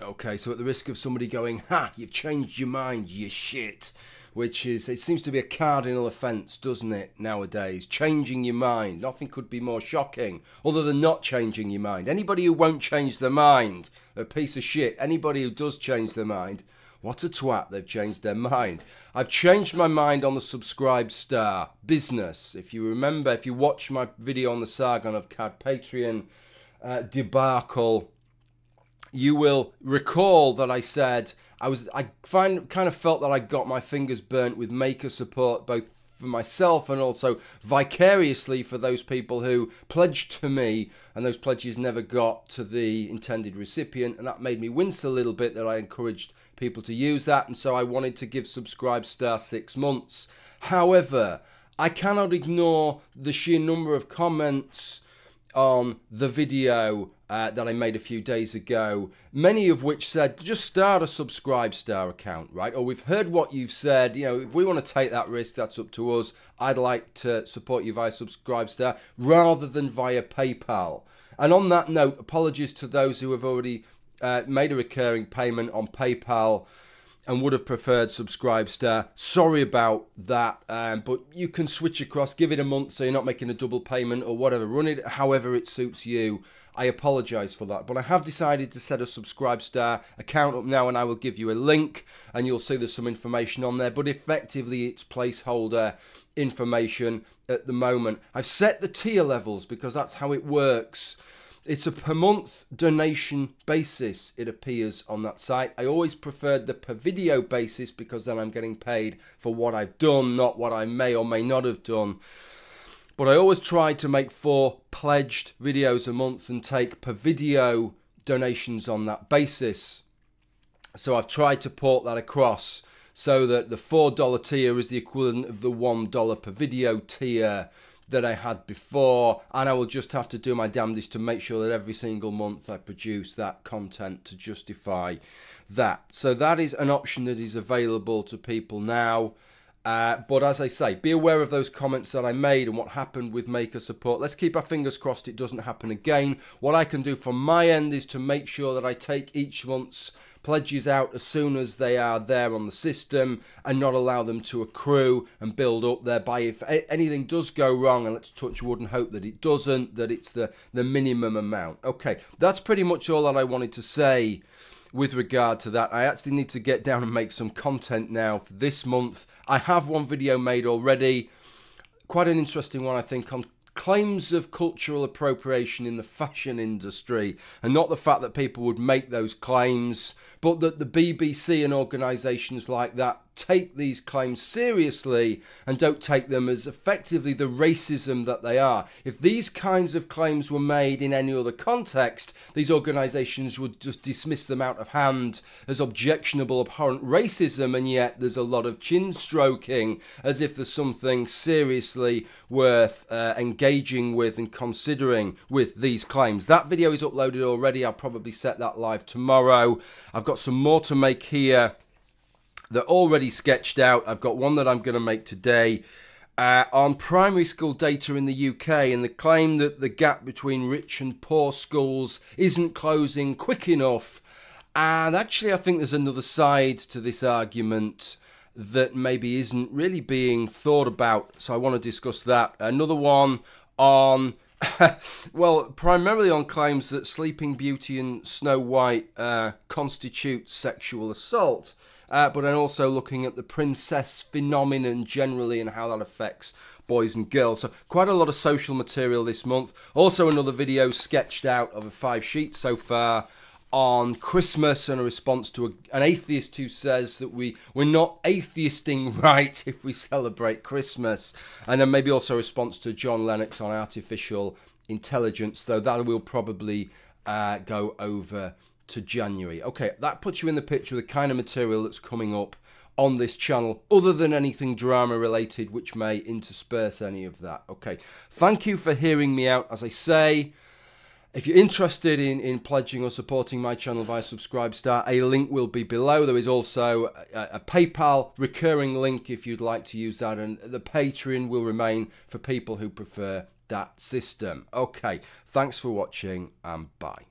Okay, so at the risk of somebody going, ha, you've changed your mind, you shit, which is, it seems to be a cardinal offence, doesn't it, nowadays? Changing your mind. Nothing could be more shocking, other than not changing your mind. Anybody who won't change their mind, a piece of shit. Anybody who does change their mind, what a twat, they've changed their mind. I've changed my mind on the Subscribe Star business. If you remember, if you watch my video on the Sargon of CAD Patreon debacle, you will recall that I said I kind of felt that I got my fingers burnt with maker support, both for myself and also vicariously for those people who pledged to me, and those pledges never got to the intended recipient, and that made me wince a little bit that I encouraged people to use that, and so I wanted to give Subscribe Star 6 months. However, I cannot ignore the sheer number of comments on the video that I made a few days ago, many of which said, just start a Subscribe Star account, right? Or we've heard what you've said, you know, if we want to take that risk, that's up to us. I'd like to support you via Subscribe Star rather than via PayPal. And on that note, apologies to those who have already made a recurring payment on PayPal and would have preferred Subscribe Star. Sorry about that, but you can switch across, give it a month so you're not making a double payment or whatever. Run it however it suits you. I apologise for that, but I have decided to set a Subscribe Star account up now, and I will give you a link and you'll see there's some information on there, but effectively it's placeholder information at the moment. I've set the tier levels because that's how it works. It's a per month donation basis, it appears on that site. I always preferred the per video basis because then I'm getting paid for what I've done, not what I may or may not have done. But I always try to make 4 pledged videos a month and take per video donations on that basis. So I've tried to port that across so that the $4 tier is the equivalent of the $1 per video tier that I had before, and I will just have to do my damnedest to make sure that every single month I produce that content to justify that. So that is an option that is available to people now. But as I say, be aware of those comments that I made and what happened with maker support. Let's keep our fingers crossed it doesn't happen again. What I can do from my end is to make sure that I take each month's pledges out as soon as they are there on the system and not allow them to accrue and build up, thereby if anything does go wrong, and let's touch wood and hope that it doesn't, that it's the minimum amount. Okay, that's pretty much all that I wanted to say with regard to that. I actually need to get down and make some content now for this month. I have one video made already, quite an interesting one I think, on claims of cultural appropriation in the fashion industry, and not the fact that people would make those claims, but that the BBC and organisations like that take these claims seriously and don't take them as effectively the racism that they are. If these kinds of claims were made in any other context, these organisations would just dismiss them out of hand as objectionable, abhorrent racism, and yet there's a lot of chin stroking as if there's something seriously worth engaging with and considering with these claims. That video is uploaded already. I'll probably set that live tomorrow. I've got some more to make here. They're already sketched out. I've got one that I'm going to make today on primary school data in the UK and the claim that the gap between rich and poor schools isn't closing quick enough. And actually, I think there's another side to this argument that maybe isn't really being thought about. So I want to discuss that. Another one on, well, primarily on claims that Sleeping Beauty and Snow White constitute sexual assault. But then also looking at the princess phenomenon generally and how that affects boys and girls. So quite a lot of social material this month. Also another video sketched out of 5 sheets so far on Christmas and a response to an atheist who says that we're not atheisting right if we celebrate Christmas. And then maybe also a response to John Lennox on artificial intelligence, though that will probably go over to January. Okay, that puts you in the picture of the kind of material that's coming up on this channel, other than anything drama related which may intersperse any of that. Okay, thank you for hearing me out. As I say, if you're interested in pledging or supporting my channel via Subscribe Star, a link will be below. There is also a PayPal recurring link if you'd like to use that, and the Patreon will remain for people who prefer that system. Okay, thanks for watching and bye.